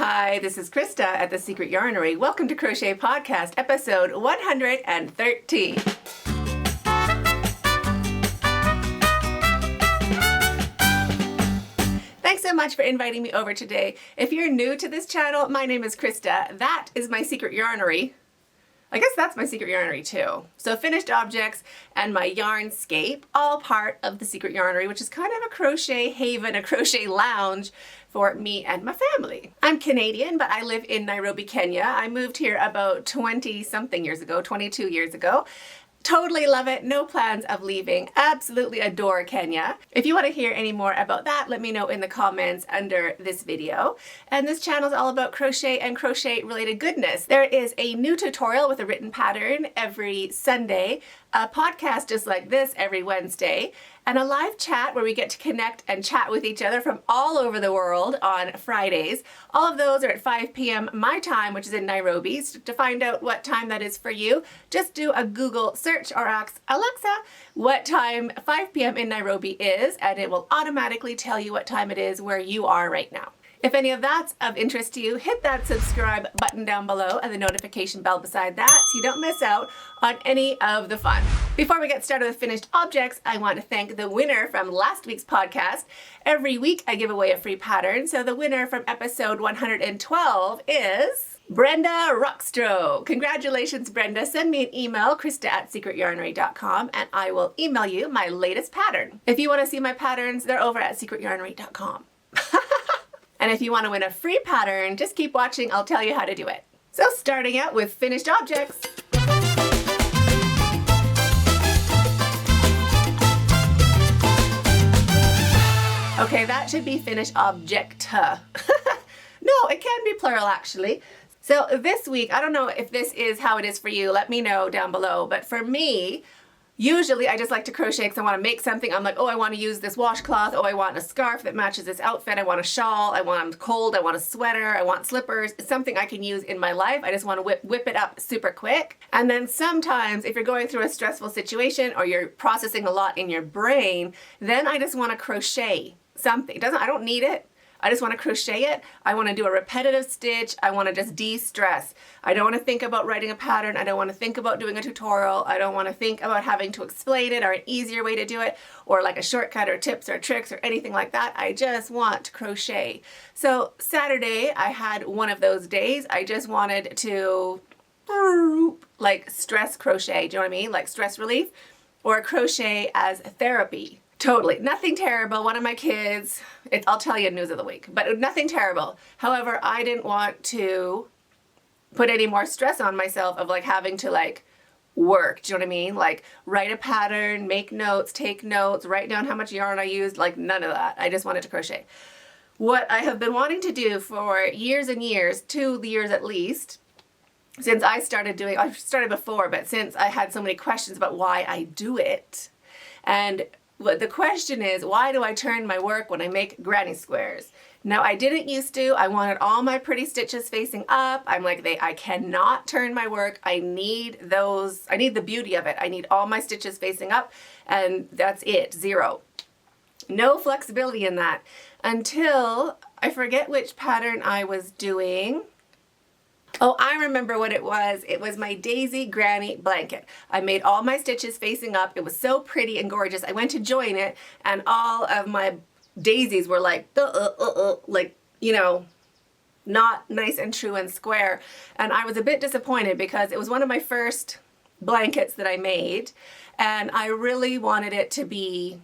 Hi, this is Krista at The Secret Yarnery. Welcome to Crochet Podcast, episode 113. Thanks so much for inviting me over today. If you're new to this channel, my name is Krista. That is my Secret Yarnery. I guess that's my Secret Yarnery too. So finished objects and my Yarnscape, all part of the Secret Yarnery, which is kind of a crochet haven, a crochet lounge for me and my family. I'm Canadian, but I live in Nairobi, Kenya. I moved here about 20-something years ago, 22 years ago. Totally love it. No plans of leaving. Absolutely adore Kenya. If you want to hear any more about that, let me know in the comments under this video. And this channel is all about crochet and crochet related goodness. There is a new tutorial with a written pattern every Sunday, a podcast just like this every Wednesday, and a live chat where we get to connect and chat with each other from all over the world on Fridays. All of those are at 5 p.m. my time, which is in Nairobi. So to find out what time that is for you, just do a Google search or ask Alexa what time 5 p.m. in Nairobi is, and it will automatically tell you what time it is where you are right now. If any of that's of interest to you, hit that subscribe button down below and the notification bell beside that so you don't miss out on any of the fun. Before we get started with finished objects, I want to thank the winner from last week's podcast. Every week I give away a free pattern, so the winner from episode 112 is Brenda Rockstro. Congratulations, Brenda. Send me an email, krista@secretyarnery.com, and I will email you my latest pattern. If you want to see my patterns, they're over at secretyarnery.com. And if you want to win a free pattern, just keep watching. I'll tell you how to do it. So starting out with finished objects. Okay, that should be finished object. No, it can be plural actually. So this week, I don't know if this is how it is for you. Let me know down below. But for me, usually I just like to crochet because I want to make something. I'm like, oh, I want to use this washcloth. Oh, I want a scarf that matches this outfit. I want a shawl. I'm cold. I want a sweater. I want slippers. It's something I can use in my life. I just want to whip it up super quick. And then sometimes if you're going through a stressful situation or you're processing a lot in your brain, then I just want to crochet something. I don't need it. I just want to crochet it. I want to do a repetitive stitch. I want to just de-stress. I don't want to think about writing a pattern. I don't want to think about doing a tutorial. I don't want to think about having to explain it or an easier way to do it or like a shortcut or tips or tricks or anything like that. I just want to crochet. So Saturday, I had one of those days. I just wanted to like stress crochet. Do you know what I mean? Like stress relief or crochet as therapy. Totally. Nothing terrible. One of my kids, I'll tell you news of the week, but nothing terrible. However, I didn't want to put any more stress on myself of like having to like work. Do you know what I mean? Like write a pattern, make notes, take notes, write down how much yarn I used, like none of that. I just wanted to crochet. What I have been wanting to do for years and years, 2 years at least, since I started before, but since I had so many questions about why I do it. And the question is, why do I turn my work when I make granny squares? Now, I didn't used to. I wanted all my pretty stitches facing up. I'm like, I cannot turn my work. I need those. I need the beauty of it. I need all my stitches facing up, and that's it, 0. No flexibility in that until I forget which pattern I was doing. Oh, I remember what it was. It was my Daisy Granny blanket. I made all my stitches facing up. It was so pretty and gorgeous. I went to join it and all of my daisies were like, like, you know, not nice and true and square. And I was a bit disappointed because it was one of my first blankets that I made and I really wanted it to be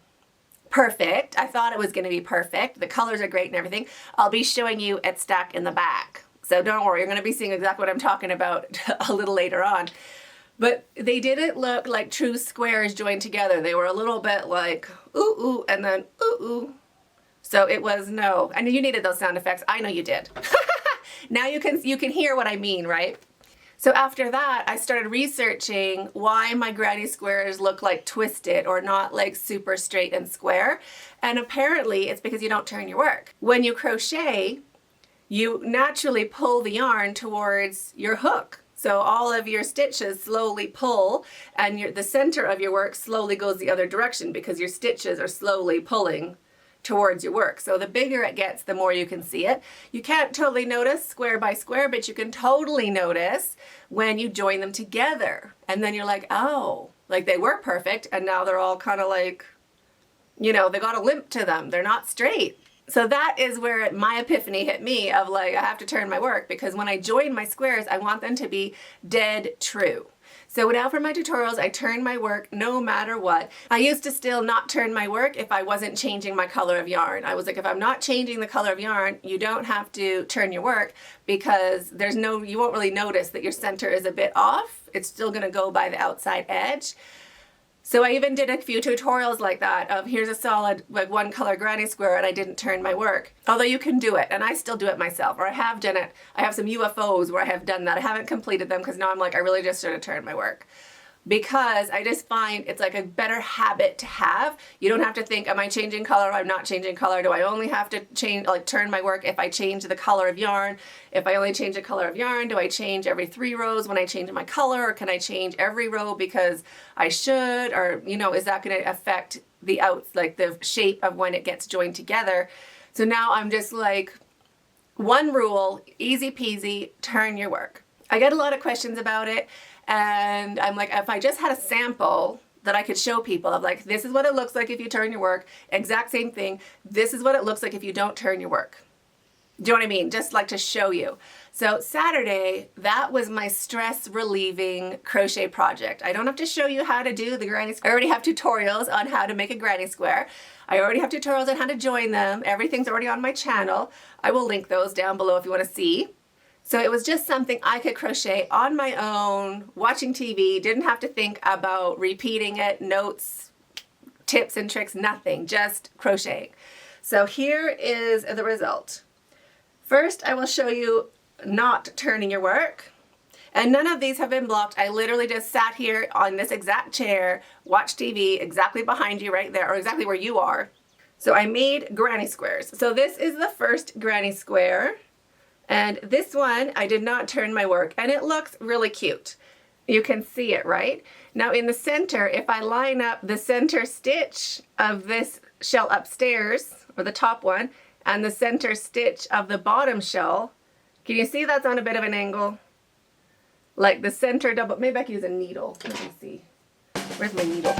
perfect. I thought it was going to be perfect. The colors are great and everything. I'll be showing you it stacked in the back. So don't worry, you're going to be seeing exactly what I'm talking about a little later on. But they didn't look like true squares joined together. They were a little bit like, ooh, ooh, and then ooh, ooh. So it was no. And you needed those sound effects. I know you did. Now you can hear what I mean, right? So after that, I started researching why my granny squares look like twisted or not like super straight and square. And apparently it's because you don't turn your work. When you crochet, you naturally pull the yarn towards your hook. So all of your stitches slowly pull and the center of your work slowly goes the other direction because your stitches are slowly pulling towards your work. So the bigger it gets, the more you can see it. You can't totally notice square by square, but you can totally notice when you join them together. And then you're like, oh, like they were perfect, and now they're all kind of like, you know, they got a limp to them. They're not straight. So that is where my epiphany hit me of like, I have to turn my work, because when I join my squares, I want them to be dead true. So now for my tutorials, I turn my work no matter what. I used to still not turn my work if I wasn't changing my color of yarn. I was like, if I'm not changing the color of yarn, you don't have to turn your work, because you won't really notice that your center is a bit off. It's still gonna go by the outside edge. So I even did a few tutorials like that of here's a solid like one color granny square and I didn't turn my work. Although you can do it, and I still do it myself, or I have done it. I have some UFOs where I have done that. I haven't completed them because now I'm like, I really just should have turned my work. Because I just find it's like a better habit to have. You don't have to think, am I changing color or I'm not changing color? Do I only have to change, like turn my work if I change the color of yarn? If I only change the color of yarn, do I change every 3 rows when I change my color? Or can I change every row because I should? Or, you know, is that going to affect the the shape of when it gets joined together? So now I'm just like, one rule, easy peasy, turn your work. I get a lot of questions about it. And I'm like, if I just had a sample that I could show people of like, this is what it looks like if you turn your work, exact same thing. This is what it looks like if you don't turn your work. Do you know what I mean? Just like to show you. So Saturday, that was my stress relieving crochet project. I don't have to show you how to do the granny square. I already have tutorials on how to make a granny square. I already have tutorials on how to join them. Everything's already on my channel. I will link those down below if you want to see. So it was just something I could crochet on my own, watching TV, didn't have to think about repeating it, notes, tips and tricks, nothing, just crocheting. So here is the result. First, I will show you not turning your work. And none of these have been blocked. I literally just sat here on this exact chair, watched TV exactly behind you right there, or exactly where you are. So I made granny squares. So this is the first granny square. And this one, I did not turn my work, and it looks really cute. You can see it, right? Now in the center, if I line up the center stitch of this shell upstairs, or the top one, and the center stitch of the bottom shell, can you see that's on a bit of an angle? Like the center double, maybe I can use a needle. Let me see. Where's my needle?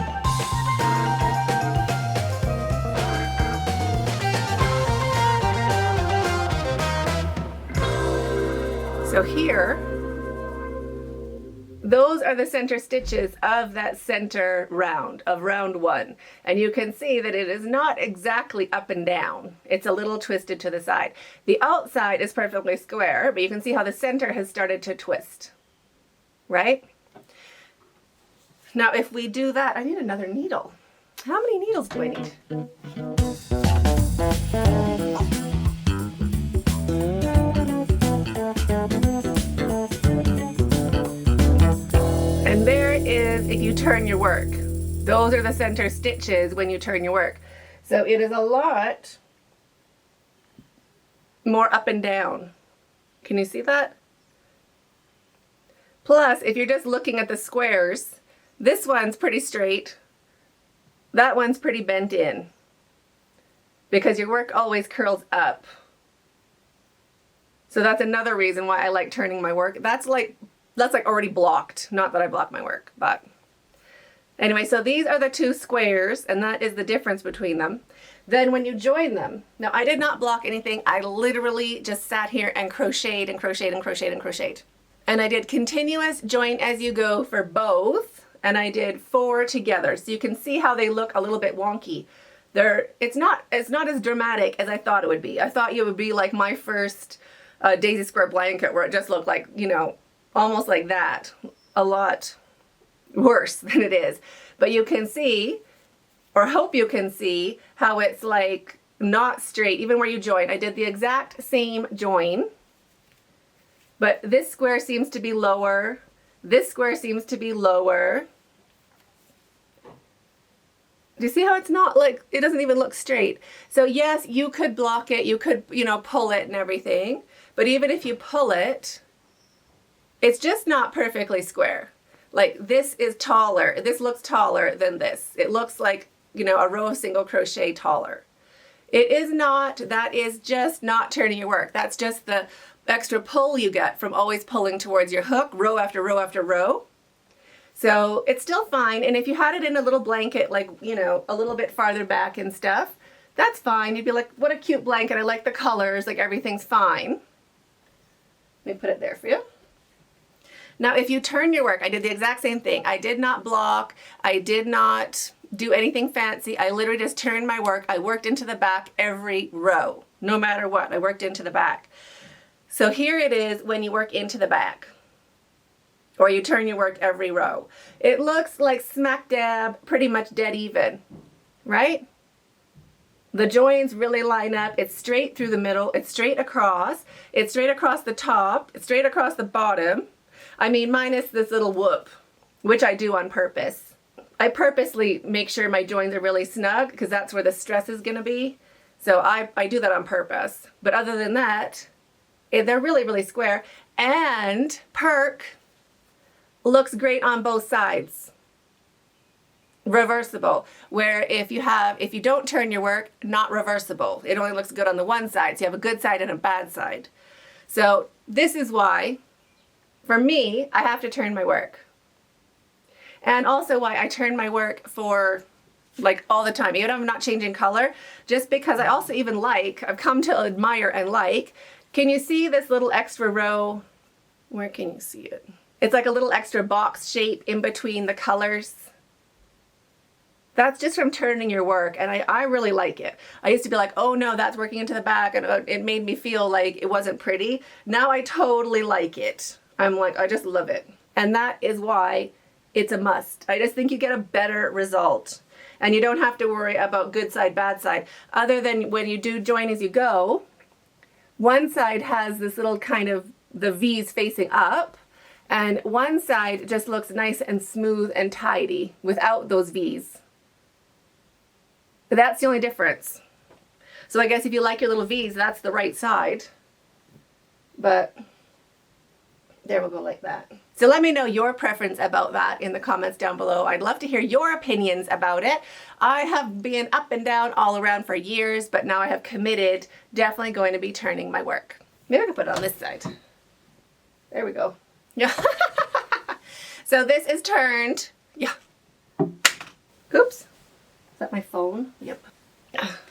So here, those are the center stitches of that center round, of round 1. And you can see that it is not exactly up and down. It's a little twisted to the side. The outside is perfectly square, but you can see how the center has started to twist, right? Now if we do that, I need another needle. How many needles do I need? And there is if you turn your work. Those are the center stitches when you turn your work. So it is a lot more up and down. Can you see that? Plus, if you're just looking at the squares, this one's pretty straight. That one's pretty bent in, because your work always curls up. So that's another reason why I like turning my work. That's like already blocked. Not that I block my work, but anyway, so these are the 2 squares, and that is the difference between them. Then when you join them, now I did not block anything. I literally just sat here and crocheted and crocheted and crocheted and crocheted. And I did continuous join as you go for both, and I did 4 together. So you can see how they look a little bit wonky. It's not as dramatic as I thought it would be. I thought it would be like my first daisy square blanket, where it just looked like, you know, almost like that. A lot worse than it is. But you can see, or hope you can see, how it's like not straight, even where you join. I did the exact same join, but this square seems to be lower. This square seems to be lower. Do you see how it's not like, it doesn't even look straight? So yes, you could block it, you could, you know, pull it and everything, but even if you pull it, it's just not perfectly square. Like this is taller, this looks taller than this. It looks like, you know, a row of single crochet taller. It is not. That is just not turning your work. That's just the extra pull you get from always pulling towards your hook, row after row after row. So it's still fine. And if you had it in a little blanket, like, you know, a little bit farther back and stuff, that's fine. You'd be like, what a cute blanket. I like the colors. Like, everything's fine. Let me put it there for you. Now, if you turn your work, I did the exact same thing. I did not block. I did not do anything fancy. I literally just turned my work. I worked into the back every row, no matter what. I worked into the back. So here it is when you work into the back, or you turn your work every row. It looks like smack dab, pretty much dead even, right? The joins really line up. It's straight through the middle. It's straight across. It's straight across the top. It's straight across the bottom. I mean, minus this little whoop, which I do on purpose. I purposely make sure my joins are really snug because that's where the stress is going to be. So I do that on purpose. But other than that, they're really, really square. And perk looks great on both sides. Reversible, where if you don't turn your work, not reversible. It only looks good on the one side. So you have a good side and a bad side. So this is why, for me, I have to turn my work. And also why I turn my work for like all the time, even if I'm not changing color, just because I also even like, I've come to admire and like, can you see this little extra row? Where can you see it? It's like a little extra box shape in between the colors. That's just from turning your work, and I really like it. I used to be like, oh no, that's working into the back, and it made me feel like it wasn't pretty. Now I totally like it. I'm like, I just love it. And that is why it's a must. I just think you get a better result. And you don't have to worry about good side, bad side. Other than when you do join as you go, one side has this little kind of the V's facing up, and one side just looks nice and smooth and tidy without those V's. But that's the only difference. So I guess if you like your little V's, that's the right side. But there we'll go like that. So let me know your preference about that in the comments down below. I'd love to hear your opinions about it. I have been up and down all around for years, but now I have committed, definitely going to be turning my work. Maybe I can put it on this side. There we go. Yeah. So this is turned. Yeah. Oops. Is that my phone? Yep.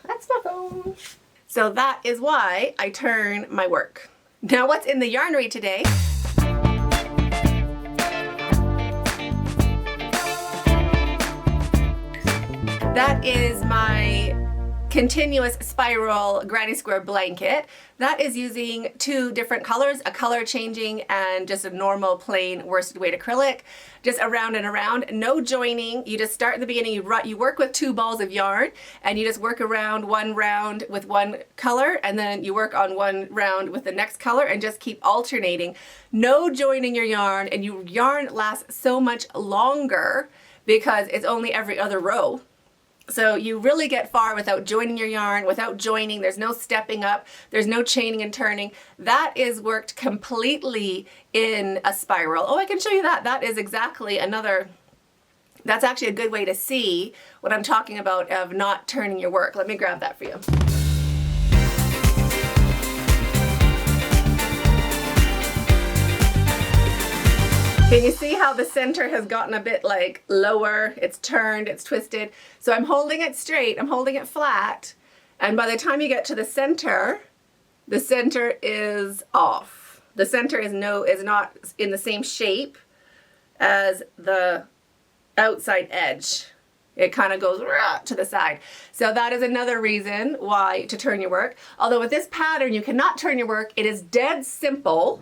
That's my phone. So that is why I turn my work. Now what's in the Yarnery today? That is my continuous spiral granny square blanket. That is using two different colors, a color changing and just a normal plain worsted weight acrylic, just around and around, no joining. You just start at the beginning, you work with 2 balls of yarn, and you just work around one round with one color, and then you work on one round with the next color and just keep alternating. No joining your yarn, and your yarn lasts so much longer because it's only every other row. So you really get far without joining your yarn, without joining. There's no stepping up. There's no chaining and turning. That is worked completely in a spiral. Oh, I can show you that. That is exactly that's actually a good way to see what I'm talking about of not turning your work. Let me grab that for you. Can you see how the center has gotten a bit like lower? It's turned, it's twisted. So I'm holding it straight, I'm holding it flat, and by the time you get to the center is off. The center is not in the same shape as the outside edge. It kind of goes to the side. So that is another reason why to turn your work. Although with this pattern, you cannot turn your work. It is dead simple.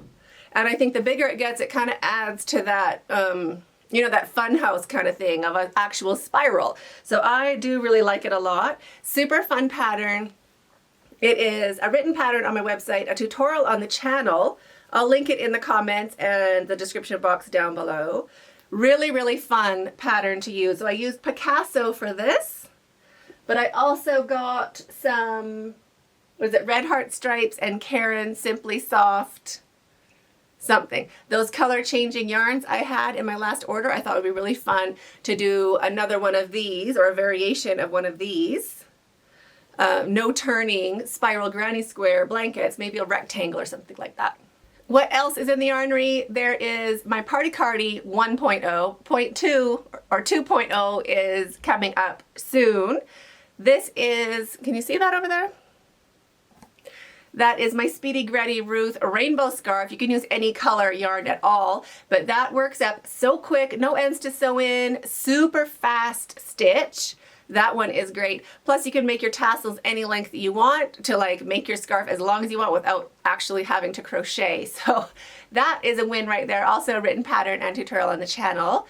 And I think the bigger it gets, it kind of adds to that, that fun house kind of thing of an actual spiral. So I do really like it a lot. Super fun pattern. It is a written pattern on my website, a tutorial on the channel. I'll link it in the comments and the description box down below. Really, really fun pattern to use. So I used Picasso for this, but I also got some, Red Heart Stripes and Karen Simply Soft something. Those color changing yarns I had in my last order, I thought it would be really fun to do another one of these or a variation of one of these. no turning spiral granny square blankets, maybe a rectangle or something like that. What else is in the Yarnery? There is my Party Cardi 1.0. 0.2 or 2.0 is coming up soon. This is, can you see that over there? That is my Speedy Granny Ruth rainbow scarf. You can use any color yarn at all, but that works up so quick, no ends to sew in, super fast stitch. That one is great. Plus you can make your tassels any length that you want to like make your scarf as long as you want without actually having to crochet. So that is a win right there. Also a written pattern and tutorial on the channel.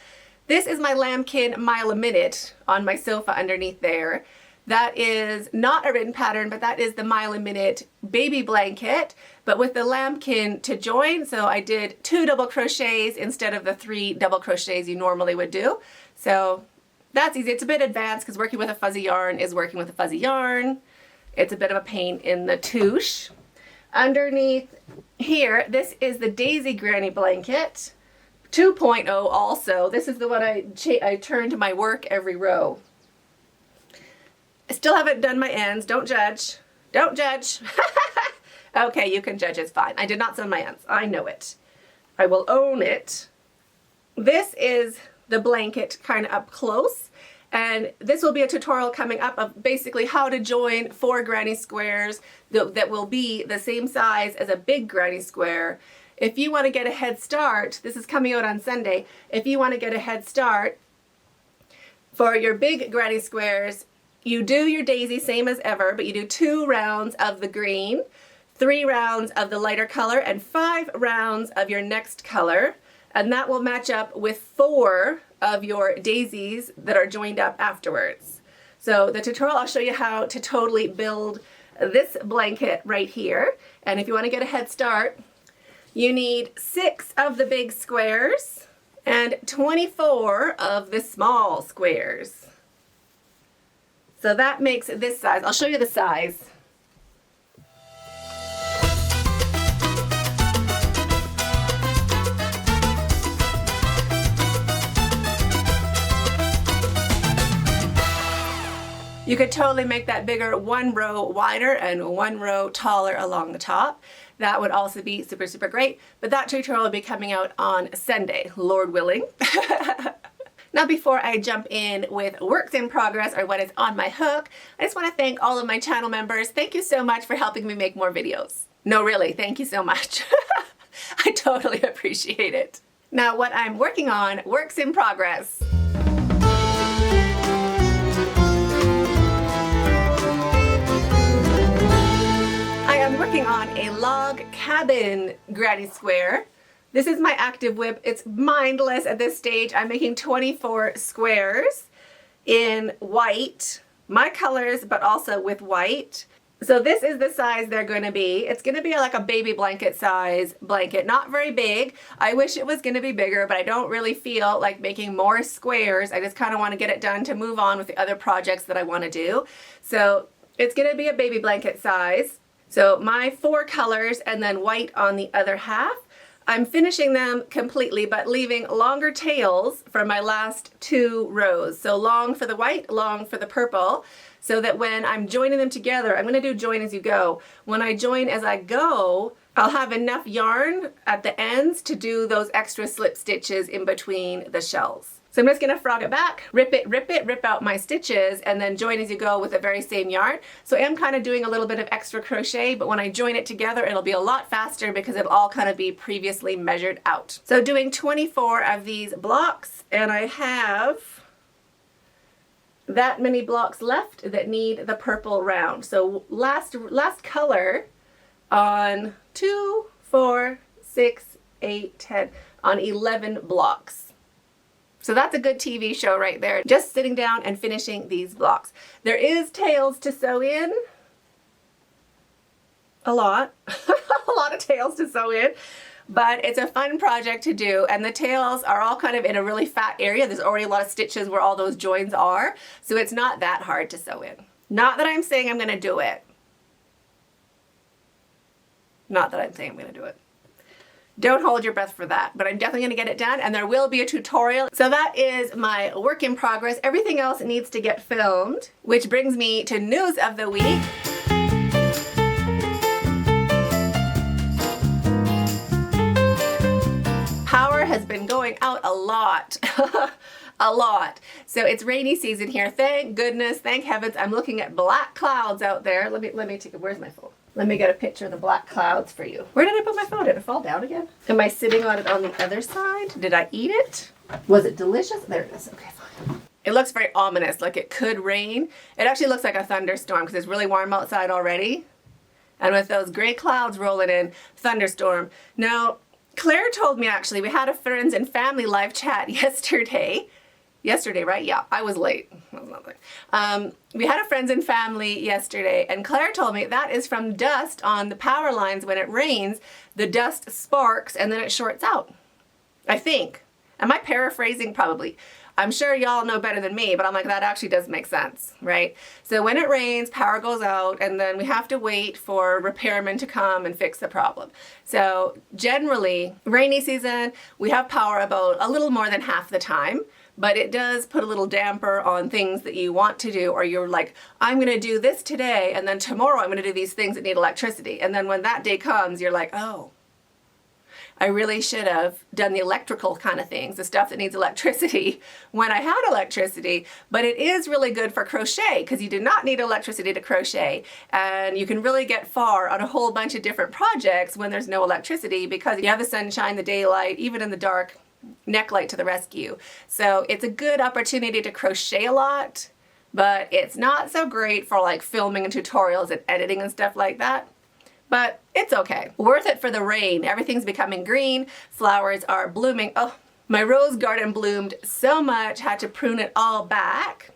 This is my lambkin mile a minute on my sofa underneath there. That is not a written pattern, but that is the mile a minute baby blanket, but with the lambkin to join. So I did 2 double crochets instead of the 3 double crochets you normally would do. So that's easy. It's a bit advanced because working with a fuzzy yarn is working with a fuzzy yarn. It's a bit of a pain in the touche. Underneath here, this is the Daisy Granny blanket, 2.0 also. This is the one I turn to my work every row. I still haven't done my ends. Don't judge. Don't judge. Okay, you can judge. It's fine. I did not sew my ends. I know it. I will own it. This is the blanket kind of up close, and this will be a tutorial coming up of basically how to join 4 granny squares that will be the same size as a big granny square. If you want to get a head start, this is coming out on Sunday, if you want to get a head start for your big granny squares, you do your daisy same as ever, but you do 2 rounds of the green, 3 rounds of the lighter color, and 5 rounds of your next color. And that will match up with 4 of your daisies that are joined up afterwards. So the tutorial, I'll show you how to totally build this blanket right here. And if you want to get a head start, you need 6 of the big squares and 24 of the small squares. So that makes this size. I'll show you the size. You could totally make that bigger, 1 row wider and 1 row taller along the top. That would also be super, super great. But that tutorial will be coming out on Sunday, Lord willing. Now, before I jump in with works in progress or what is on my hook, I just want to thank all of my channel members. Thank you so much for helping me make more videos. No, really, thank you so much. I totally appreciate it. Now, what I'm working on, works in progress. I'm working on a log cabin granny square. This is my active whip. It's mindless at this stage. I'm making 24 squares in white, my colors, but also with white. So this is the size they're going to be. It's going to be like a baby blanket size blanket, not very big. I wish it was going to be bigger, but I don't really feel like making more squares. I just kind of want to get it done to move on with the other projects that I want to do. So it's going to be a baby blanket size. So my 4 colors and then white on the other half. I'm finishing them completely, but leaving longer tails for my last 2 rows. So long for the white, long for the purple, so that when I'm joining them together, I'm going to do join as you go. When I join as I go, I'll have enough yarn at the ends to do those extra slip stitches in between the shells. So I'm just going to frog it back, rip out my stitches, and then join as you go with the very same yarn. So I am kind of doing a little bit of extra crochet, but when I join it together, it'll be a lot faster because it'll all kind of be previously measured out. So doing 24 of these blocks, and I have that many blocks left that need the purple round. So last color on 2, 4, 6, 8, 10, on 11 blocks. So that's a good TV show right there. Just sitting down and finishing these blocks. There is tails to sew in. A lot. A lot of tails to sew in. But it's a fun project to do. And the tails are all kind of in a really fat area. There's already a lot of stitches where all those joins are. So it's not that hard to sew in. Not that I'm saying I'm going to do it. Not that I'm saying I'm going to do it. Don't hold your breath for that, but I'm definitely gonna get it done, and there will be a tutorial. So that is my work in progress. Everything else needs to get filmed, which brings me to news of the week. Power has been going out a lot. A lot. So it's rainy season here. Thank goodness, thank heavens. I'm looking at black clouds out there. Let me take it. Where's my phone? Let me get a picture of the black clouds for you. Where did I put my phone? Did it fall down again? Am I sitting on it on the other side? Did I eat it? Was it delicious? There it is. Okay, fine. It looks very ominous, like it could rain. It actually looks like a thunderstorm because it's really warm outside already. And with those gray clouds rolling in, thunderstorm. Now, Claire told me actually, we had a friends and family live chat yesterday. Yesterday, right? Yeah, I was late. We had a friends and family yesterday, and Claire told me that is from dust on the power lines. When it rains, the dust sparks and then it shorts out. I think. Am I paraphrasing? Probably. I'm sure y'all know better than me, but I'm like, that actually does make sense, right? So when it rains, power goes out, and then we have to wait for repairmen to come and fix the problem. So generally, rainy season, we have power about a little more than half the time. But it does put a little damper on things that you want to do, or you're like, I'm going to do this today, and then tomorrow I'm going to do these things that need electricity. And then when that day comes, you're like, oh, I really should have done the electrical kind of things, the stuff that needs electricity when I had electricity. But it is really good for crochet because you do not need electricity to crochet. And you can really get far on a whole bunch of different projects when there's no electricity because you have the sunshine, the daylight, even in the dark. Neck light to the rescue. So it's a good opportunity to crochet a lot, but it's not so great for like filming and tutorials and editing and stuff like that. But it's okay. Worth it for the rain. Everything's becoming green. Flowers are blooming. Oh, my rose garden bloomed so much, had to prune it all back.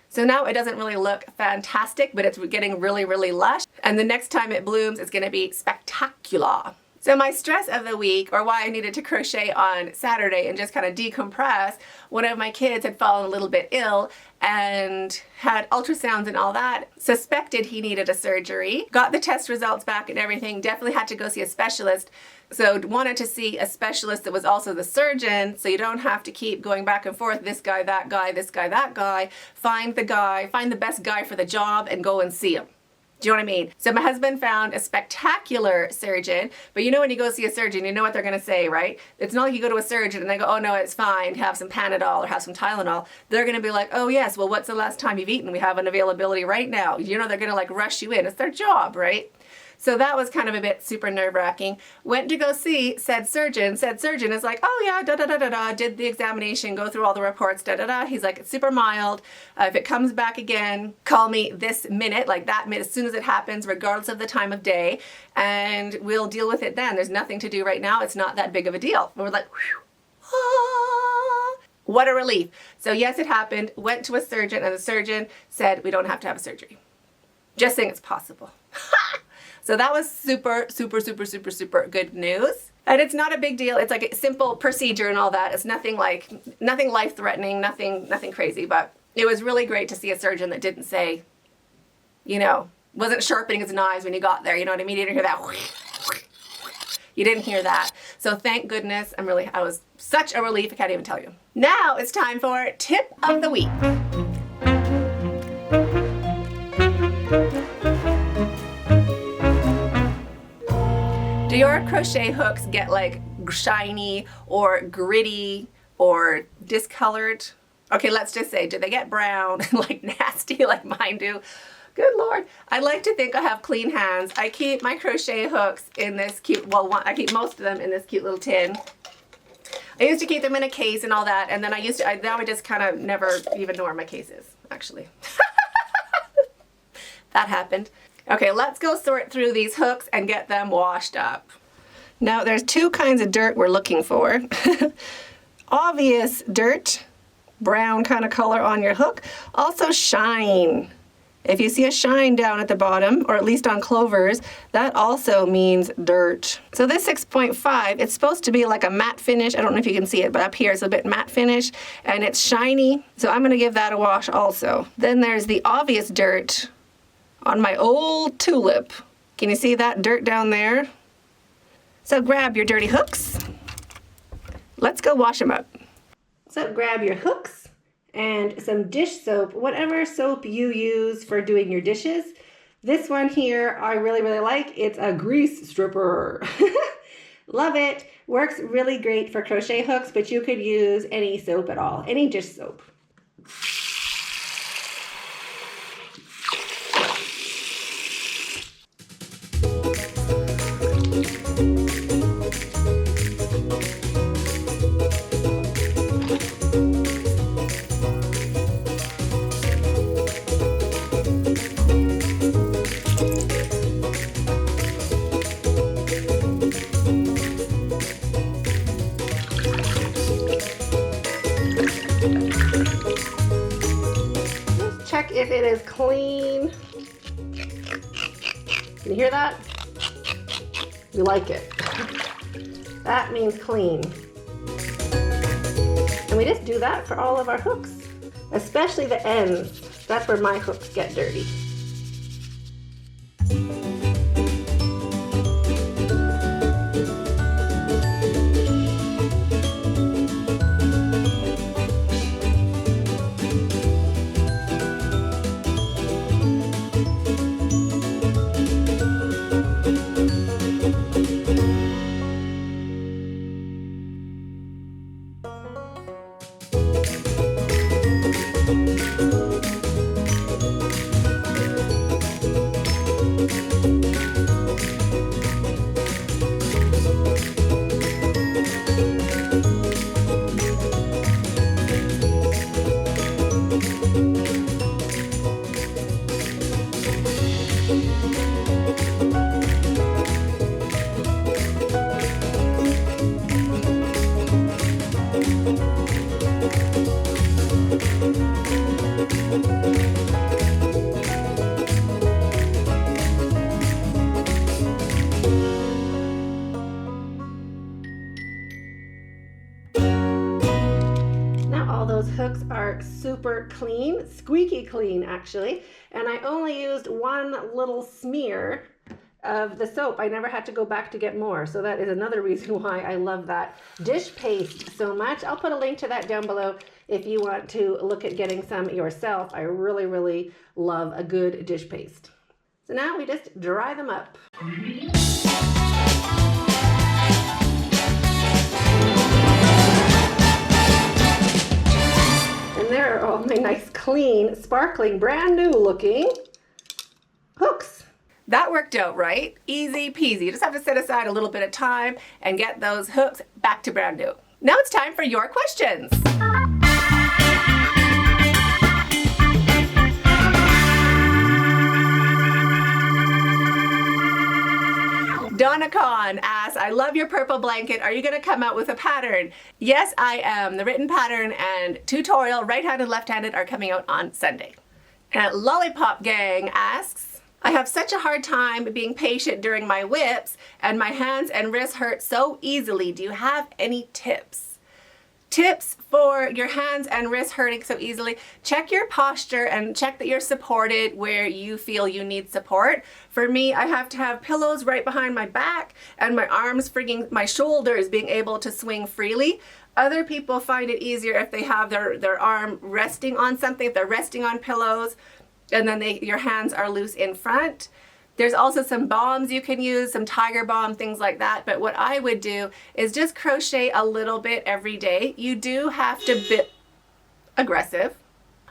So now it doesn't really look fantastic, but it's getting really, really lush. And the next time it blooms, it's gonna be spectacular. So my stress of the week, or why I needed to crochet on Saturday and just kind of decompress, one of my kids had fallen a little bit ill and had ultrasounds and all that, suspected he needed a surgery, got the test results back and everything, definitely had to go see a specialist. So wanted to see a specialist that was also the surgeon, so you don't have to keep going back and forth, this guy, that guy, this guy, that guy. Find the best guy for the job and go and see him. Do you know what I mean? So my husband found a spectacular surgeon, but you know when you go see a surgeon, you know what they're going to say, right? It's not like you go to a surgeon and they go, oh no, it's fine, have some Panadol or have some Tylenol. They're going to be like, oh yes, well what's the last time you've eaten? We have an availability right now. You know, they're going to like rush you in. It's their job, right? So that was kind of a bit super nerve-wracking. Went to go see said surgeon is like, oh yeah, da-da-da-da-da, did the examination, go through all the reports, da-da-da. He's like, it's super mild. If it comes back again, call me this minute, like that minute, as soon as it happens, regardless of the time of day, and we'll deal with it then. There's nothing to do right now. It's not that big of a deal. And we're like, whew, ah, what a relief. So yes, it happened. Went to a surgeon, and the surgeon said, we don't have to have a surgery. Just saying it's possible. So that was super, super, super, super, super good news. And it's not a big deal. It's like a simple procedure and all that. It's nothing life-threatening, nothing crazy. But it was really great to see a surgeon that didn't say, you know, wasn't sharpening his knives when you got there. You know what I mean? You didn't hear that. You didn't hear that. So thank goodness. I was such a relief. I can't even tell you. Now it's time for tip of the week. Do your crochet hooks get like shiny or gritty or discolored? Okay, let's just say, do they get brown and like nasty like mine do? Good Lord. I like to think I have clean hands. I keep my crochet hooks in this cute, I keep most of them in this cute little tin. I used to keep them in a case and all that, and then now I just kind of never even know where my case is, actually. That happened. Okay, let's go sort through these hooks and get them washed up. Now, there's two kinds of dirt we're looking for. Obvious dirt, brown kind of color on your hook. Also shine. If you see a shine down at the bottom, or at least on clovers, that also means dirt. So this 6.5, it's supposed to be like a matte finish. I don't know if you can see it, but up here it's a bit matte finish, and it's shiny. So I'm gonna give that a wash also. Then there's the obvious dirt on my old tulip. Can you see that dirt down there? So grab your dirty hooks. Let's go wash them up. So grab your hooks and some dish soap, whatever soap you use for doing your dishes. This one here I really, really like. It's a grease stripper. Love it. Works really great for crochet hooks, but you could use any soap at all, any dish soap. Check if it is clean. Can you hear that? You like it. That means clean. And we just do that for all of our hooks, especially the ends. That's where my hooks get dirty. Those hooks are super clean, squeaky clean actually, and I only used one little smear of the soap. I never had to go back to get more, so that is another reason why I love that dish paste so much. I'll put a link to that down below if you want to look at getting some yourself. I really, really love a good dish paste. So now we just dry them up. And there are all my nice, clean, sparkling, brand new looking hooks. That worked out, right? Easy peasy. You just have to set aside a little bit of time and get those hooks back to brand new. Now it's time for your questions. Donna Khan asks, I love your purple blanket. Are you going to come out with a pattern? Yes, I am. The written pattern and tutorial, right-handed, left-handed, are coming out on Sunday. And Lollipop Gang asks, I have such a hard time being patient during my whips and my hands and wrists hurt so easily. Do you have any tips? Tips for your hands and wrists hurting so easily? Check your posture and check that you're supported where you feel you need support. For me, I have to have pillows right behind my back and my arms freaking my shoulders being able to swing freely. Other people find it easier if they have their arm resting on something, if they're resting on pillows, and then your hands are loose in front. There's also some balms you can use, some tiger balm, things like that. But what I would do is just crochet a little bit every day. You do have to be aggressive.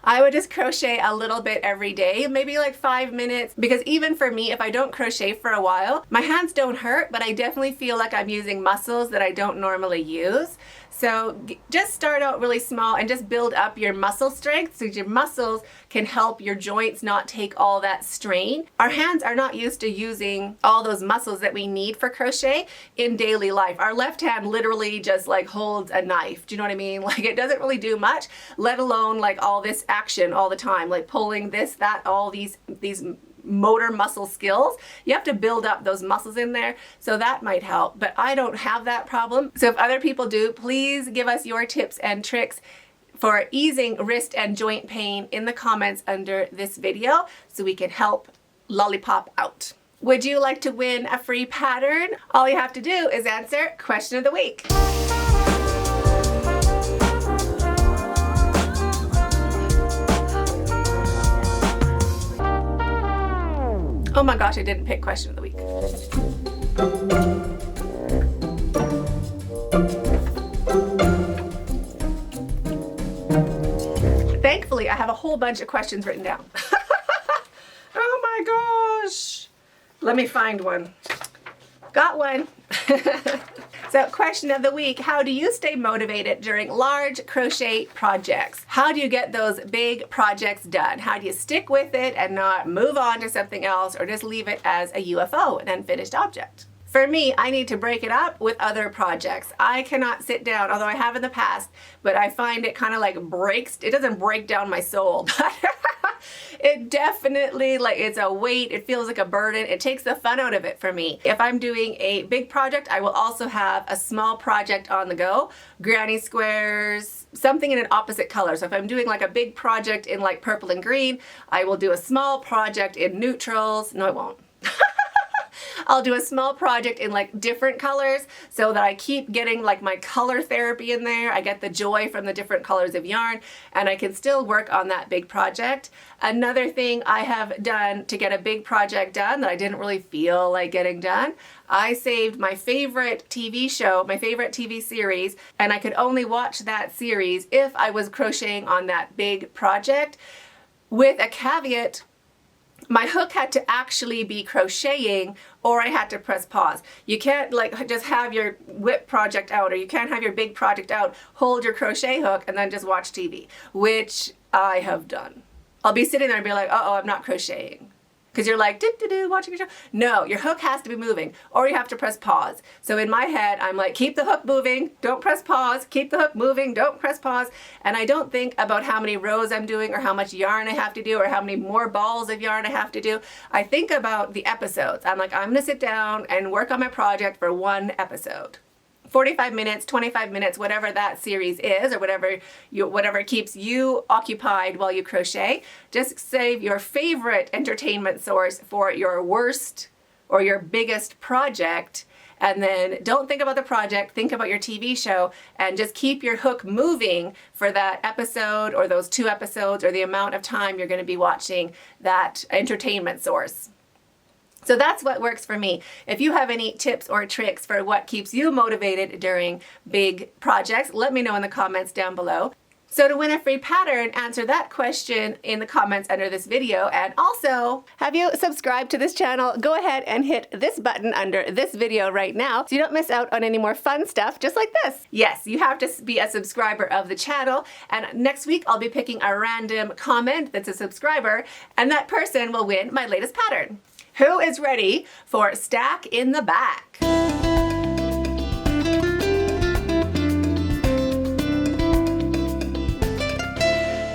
I would just crochet a little bit every day, maybe like 5 minutes, because even for me, if I don't crochet for a while, my hands don't hurt, but I definitely feel like I'm using muscles that I don't normally use. So just start out really small and just build up your muscle strength so your muscles can help your joints not take all that strain. Our hands are not used to using all those muscles that we need for crochet in daily life. Our left hand literally just like holds a knife. Do you know what I mean? Like it doesn't really do much, let alone like all this action all the time, like pulling this, that, all these motor muscle skills. You have to build up those muscles in there, so that might help, but I don't have that problem. So if other people do, please give us your tips and tricks for easing wrist and joint pain in the comments under this video so we can help Lollipop out. Would you like to win a free pattern? All you have to do is answer question of the week. Oh my gosh, I didn't pick question of the week. Thankfully, I have a whole bunch of questions written down. Oh my gosh. Let me find one. Got one. So question of the week, how do you stay motivated during large crochet projects? How do you get those big projects done? How do you stick with it and not move on to something else or just leave it as a UFO, an unfinished object? For me, I need to break it up with other projects. I cannot sit down, although I have in the past, but I find it kind of like breaks, it doesn't break down my soul, but it definitely, like, it's a weight, it feels like a burden, it takes the fun out of it for me. If I'm doing a big project, I will also have a small project on the go, granny squares, something in an opposite color. So if I'm doing like a big project in like purple and green, I will do a small project in neutrals. No, I won't. I'll do a small project in like different colors so that I keep getting like my color therapy in there. I get the joy from the different colors of yarn and I can still work on that big project. Another thing I have done to get a big project done that I didn't really feel like getting done, I saved my favorite TV show, my favorite TV series, and I could only watch that series if I was crocheting on that big project, with a caveat. My hook had to actually be crocheting or I had to press pause. You can't like just have your whip project out, or you can't have your big project out, hold your crochet hook and then just watch TV, which I have done. I'll be sitting there and be like, uh-oh, I'm not crocheting. Because you're like, watching your show. No, your hook has to be moving, or you have to press pause. So in my head, I'm like, keep the hook moving, don't press pause, keep the hook moving, don't press pause. And I don't think about how many rows I'm doing, or how much yarn I have to do, or how many more balls of yarn I have to do. I think about the episodes. I'm like, I'm gonna sit down and work on my project for one episode. 45 minutes, 25 minutes, whatever that series is, or whatever keeps you occupied while you crochet. Just save your favorite entertainment source for your worst or your biggest project, and then don't think about the project, think about your TV show, and just keep your hook moving for that episode or those 2 episodes or the amount of time you're going to be watching that entertainment source. So that's what works for me. If you have any tips or tricks for what keeps you motivated during big projects, let me know in the comments down below. So to win a free pattern, answer that question in the comments under this video. And also, have you subscribed to this channel? Go ahead and hit this button under this video right now so you don't miss out on any more fun stuff just like this. Yes, you have to be a subscriber of the channel. And next week, I'll be picking a random comment that's a subscriber, and that person will win my latest pattern. Who is ready for Stack in the Back?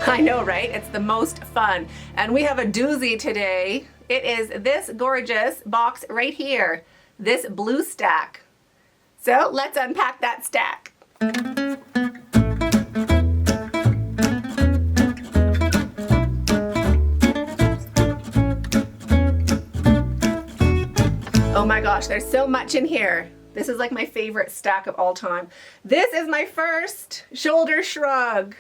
I know, right? It's the most fun. And we have a doozy today. It is this gorgeous box right here, this blue stack. So let's unpack that stack. Oh my gosh, there's so much in here. This is like my favorite stack of all time. This is my first shoulder shrug.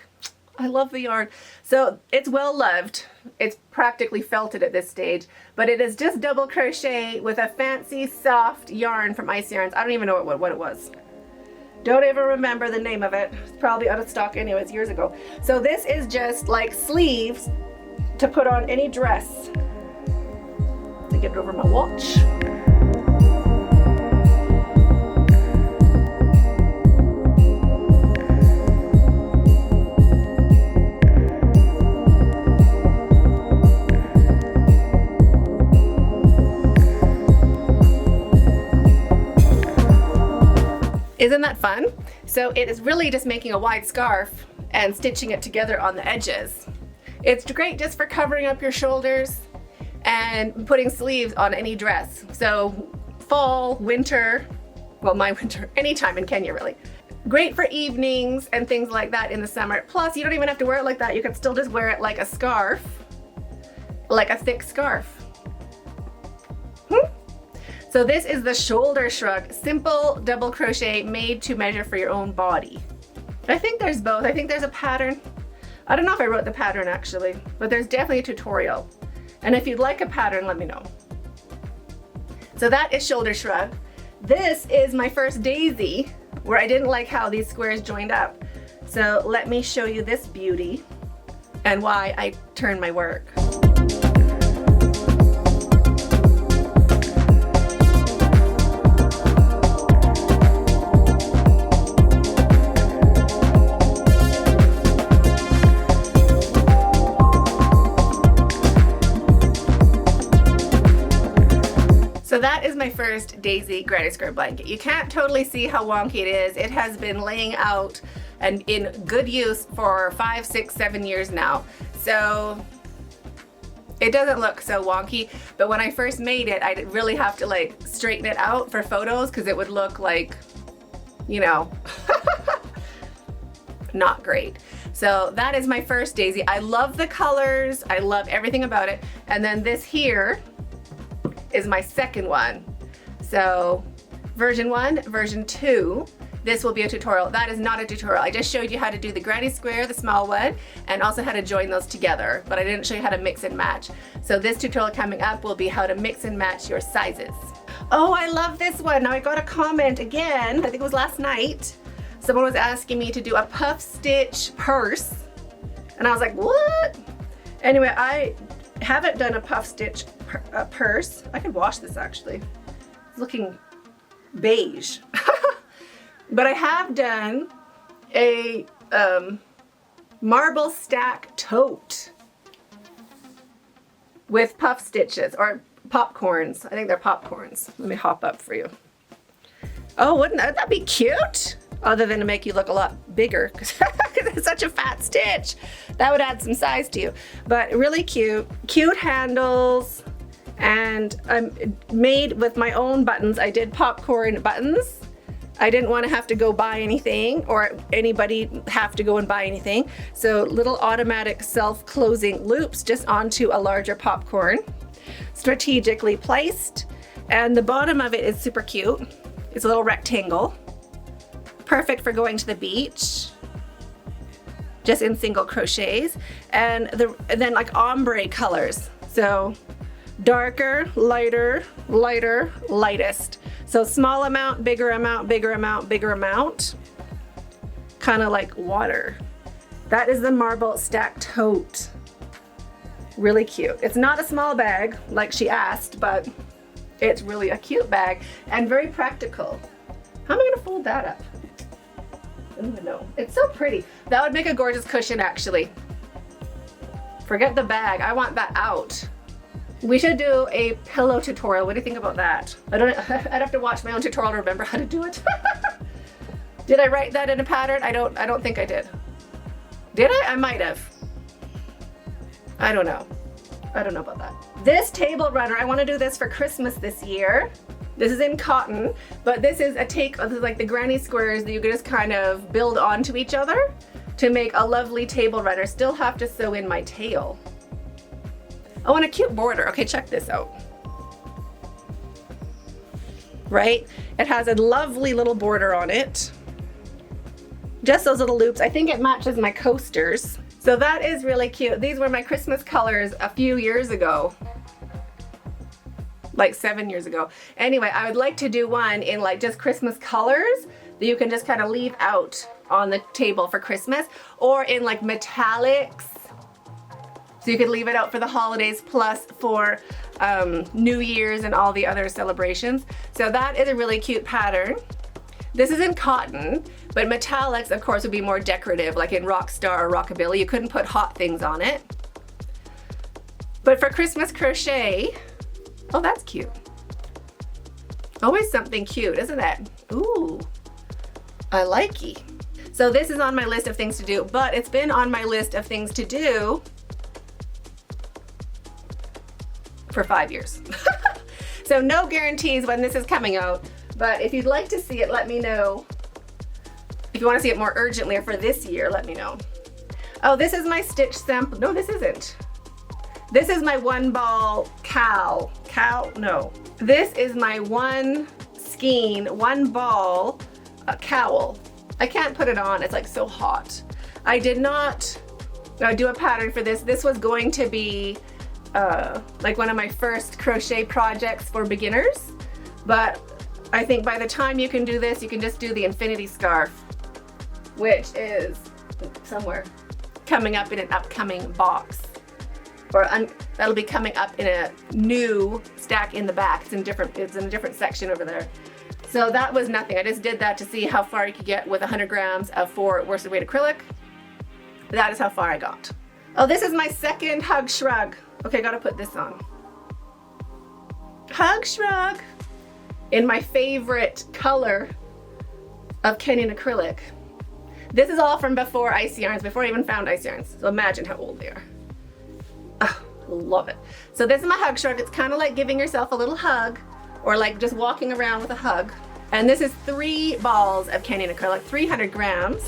I love the yarn. So it's well loved. It's practically felted at this stage, but it is just double crochet with a fancy soft yarn from Ice Yarns. I don't even know what it was. Don't even remember the name of it. It's probably out of stock anyways, years ago. So this is just like sleeves to put on any dress. Let me get it over my watch. Isn't that fun? So it is really just making a wide scarf and stitching it together on the edges. It's great just for covering up your shoulders and putting sleeves on any dress. So fall, winter, well, my winter, anytime in Kenya really. Great for evenings and things like that in the summer. Plus, you don't even have to wear it like that. You can still just wear it like a scarf, like a thick scarf. So this is the shoulder shrug, simple double crochet made to measure for your own body. I think there's both. I think there's a pattern. I don't know if I wrote the pattern actually, but there's definitely a tutorial. And if you'd like a pattern, let me know. So that is shoulder shrug. This is my first daisy where I didn't like how these squares joined up. So let me show you this beauty and why I turn my work. So that is my first daisy granny square blanket. You can't totally see how wonky it is. It has been laying out and in good use for 5, 6, 7 years now. So it doesn't look so wonky, but when I first made it, I did really have to like straighten it out for photos because it would look like, you know, not great. So that is my first daisy. I love the colors. I love everything about it. And then this here is my second one. So version 1, version 2, this will be a tutorial. That is not a tutorial. I just showed you how to do the granny square, the small one, and also how to join those together, but I didn't show you how to mix and match. So this tutorial coming up will be how to mix and match your sizes. Oh, I love this one. Now I got a comment again, I think it was last night. Someone was asking me to do a puff stitch purse, and I was like, what? Anyway, I haven't done a puff stitch purse. I could wash this actually. It's looking beige. But I have done a marble stack tote with puff stitches or popcorns. I think they're popcorns. Let me hop up for you. Oh, wouldn't that be cute? Other than to make you look a lot bigger because it's such a fat stitch. That would add some size to you. But really cute. Cute handles. And I'm made with my own buttons. I did popcorn buttons. I didn't want to have to go buy anything or anybody have to go and buy anything. So little automatic self-closing loops just onto a larger popcorn. Strategically placed. And the bottom of it is super cute. It's a little rectangle. Perfect for going to the beach. Just in single crochets. And then like ombre colors. So darker, lighter, lighter, lightest. So small amount, bigger amount, bigger amount, bigger amount. Kind of like water. That is the marble stack tote. Really cute. It's not a small bag like she asked, but it's really a cute bag and very practical. How am I gonna fold that up? I don't even know. It's so pretty. That would make a gorgeous cushion actually. Forget the bag, I want that out. We should do a pillow tutorial. What do you think about that? I'd have to watch my own tutorial to remember how to do it. Did I write that in a pattern? I don't think I did. Did I? I might have. I don't know. I don't know about that. This table runner, I want to do this for Christmas this year. This is in cotton, but this is a take of like the granny squares that you can just kind of build onto each other to make a lovely table runner. Still have to sew in my tail. Oh, and a cute border. Okay, check this out. Right? It has a lovely little border on it. Just those little loops. I think it matches my coasters. So that is really cute. These were my Christmas colors a few years ago. Like 7 years ago. Anyway, I would like to do one in like just Christmas colors that you can just kind of leave out on the table for Christmas, or in like metallics. So you could leave it out for the holidays plus for New Year's and all the other celebrations. So that is a really cute pattern. This is in cotton, but metallics of course would be more decorative, like in Rockstar or Rockabilly. You couldn't put hot things on it. But for Christmas crochet, oh, that's cute. Always something cute, isn't it? Ooh, I likey. So this is on my list of things to do, but it's been on my list of things to do for 5 years. So no guarantees when this is coming out, but if you'd like to see it, let me know. If you want to see it more urgently or for this year, let me know. Oh, this is my stitch sample. No, this isn't. This is my one ball cowl. No. This is my one skein, one ball cowl. I can't put it on, it's like so hot. I did not do a pattern for this. This was going to be like one of my first crochet projects for beginners, but I think by the time you can do this, you can just do the infinity scarf, which is somewhere coming up in an upcoming box, or that'll be coming up in a new stack in the back. It's in a different section over there. So that was nothing. I just did that to see how far you could get with 100 grams of 4 worsted weight acrylic. That is how far I got. Oh, this is my second hug shrug. Okay, gotta put this on. Hug shrug in my favorite color of Kenyan acrylic. This is all from before icy yarns, before I even found icy yarns. So imagine how old they are. Oh, love it. So this is my hug shrug. It's kind of like giving yourself a little hug, or like just walking around with a hug. And this is 3 balls of Kenyan acrylic, 300 grams.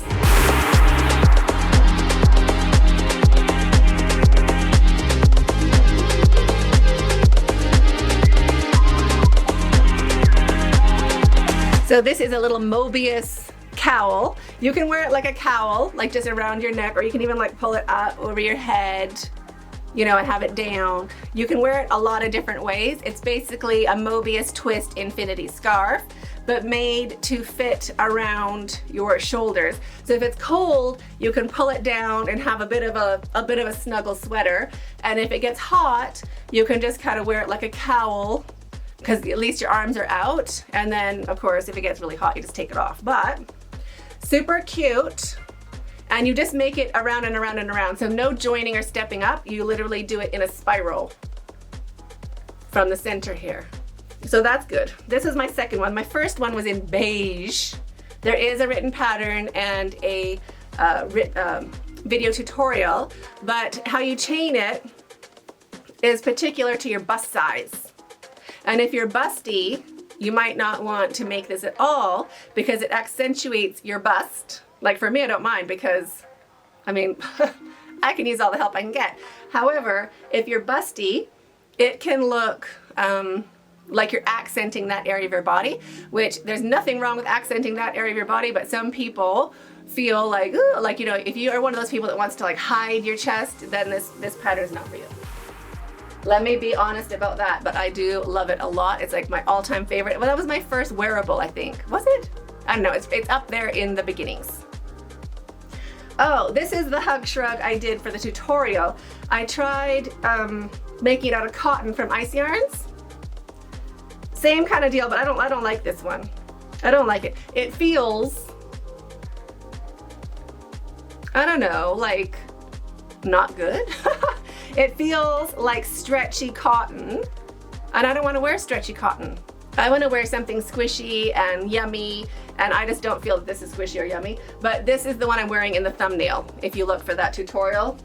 So this is a little Mobius cowl. You can wear it like a cowl, like just around your neck, or you can even like pull it up over your head, you know, and have it down. You can wear it a lot of different ways. It's basically a Mobius twist infinity scarf, but made to fit around your shoulders. So if it's cold, you can pull it down and have a bit of a snuggle sweater. And if it gets hot, you can just kind of wear it like a cowl, because at least your arms are out. And then of course, if it gets really hot, you just take it off. But super cute. And you just make it around and around and around. So no joining or stepping up. You literally do it in a spiral from the center here. So that's good. This is my second one. My first one was in beige. There is a written pattern and a video tutorial, but how you chain it is particular to your bust size. And if you're busty, you might not want to make this at all because it accentuates your bust. Like for me, I don't mind because, I mean, I can use all the help I can get. However, if you're busty, it can look like you're accenting that area of your body, which there's nothing wrong with accenting that area of your body, but some people feel like, ooh, like, you know, if you are one of those people that wants to like hide your chest, then this pattern is not for you. Let me be honest about that, but I do love it a lot. It's like my all-time favorite. Well, that was my first wearable, I think. Was it? I don't know, it's up there in the beginnings. Oh, this is the hug shrug I did for the tutorial. I tried making it out of cotton from ice yarns. Same kind of deal, but I don't like this one. I don't like it. It feels, I don't know, like not good. It feels like stretchy cotton, and I don't want to wear stretchy cotton. I want to wear something squishy and yummy, and I just don't feel that this is squishy or yummy. But this is the one I'm wearing in the thumbnail. If you look for that tutorial,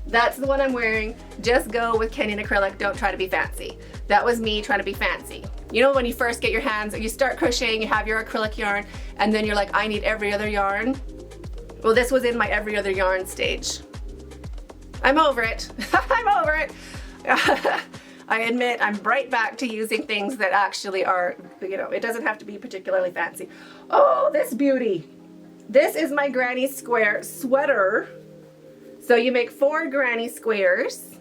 that's the one I'm wearing. Just go with Kenyan acrylic. Don't try to be fancy. That was me trying to be fancy. You know, when you first get your hands, you start crocheting, you have your acrylic yarn, and then you're like, I need every other yarn. Well, this was in my every other yarn stage. I'm over it. I'm over it. I admit I'm right back to using things that actually are, you know, it doesn't have to be particularly fancy. Oh, this beauty. This is my granny square sweater. So you make 4 granny squares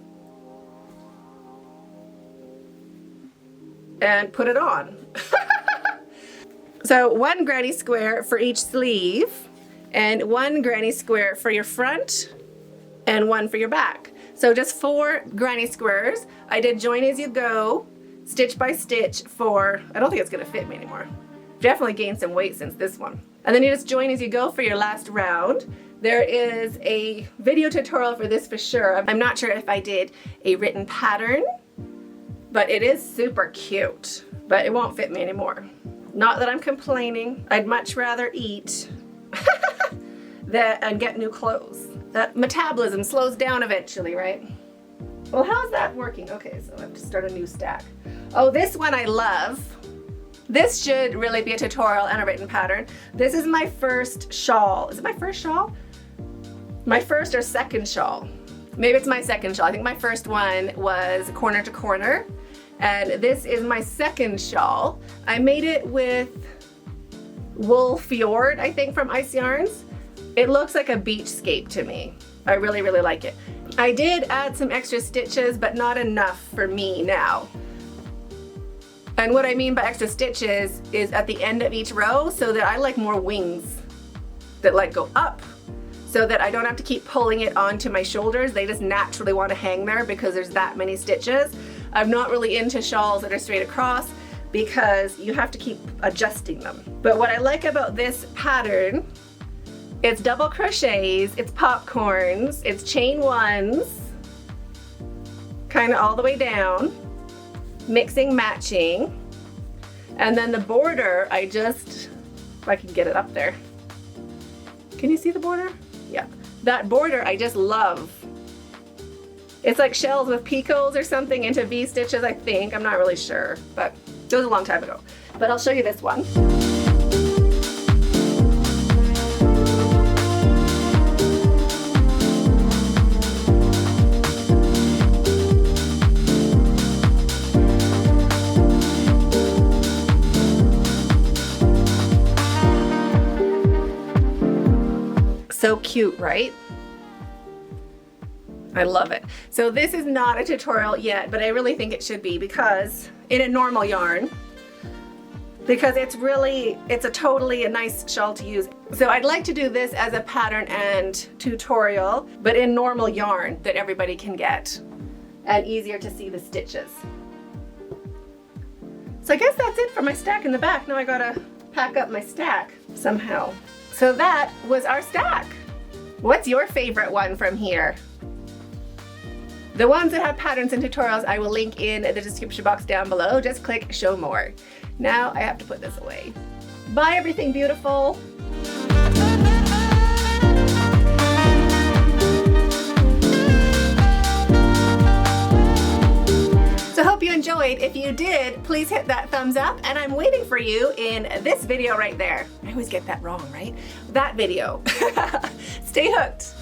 and put it on. So 1 granny square for each sleeve and 1 granny square for your front and 1 for your back. So just 4 granny squares. I did join as you go, stitch by stitch for, I don't think it's gonna fit me anymore. Definitely gained some weight since this one. And then you just join as you go for your last round. There is a video tutorial for this for sure. I'm not sure if I did a written pattern, but it is super cute, but it won't fit me anymore. Not that I'm complaining. I'd much rather eat and get new clothes. That metabolism slows down eventually, right? Well, how's that working? Okay, so I have to start a new stack. Oh, this one I love. This should really be a tutorial and a written pattern. This is my first shawl. Is it my first shawl? My first or second shawl. Maybe it's my second shawl. I think my first one was corner to corner. And this is my second shawl. I made it with Wool Fjord, I think, from Ice Yarns. It looks like a beachscape to me. I really, really like it. I did add some extra stitches, but not enough for me now. And what I mean by extra stitches is at the end of each row, so that I like more wings that like go up, so that I don't have to keep pulling it onto my shoulders. They just naturally want to hang there because there's that many stitches. I'm not really into shawls that are straight across because you have to keep adjusting them. But what I like about this pattern, it's double crochets, it's popcorns, it's chain ones, kind of all the way down, mixing, matching. And then the border, if I can get it up there. Can you see the border? Yeah. That border I just love. It's like shells with picots or something into V-stitches, I think. I'm not really sure, but it was a long time ago. But I'll show you this one. So cute, right? I love it. So this is not a tutorial yet, but I really think it should be, because in a normal yarn, because it's a totally a nice shawl to use. So I'd like to do this as a pattern and tutorial, but in normal yarn that everybody can get and easier to see the stitches. So I guess that's it for my stack in the back. Now I gotta pack up my stack somehow. So that was our stack. What's your favorite one from here? The ones that have patterns and tutorials I will link in the description box down below. Just click show more. Now I have to put this away. Bye everything beautiful. So hope you enjoyed. If you did, please hit that thumbs up, and I'm waiting for you in this video right there. I always get that wrong, right? That video. Stay hooked.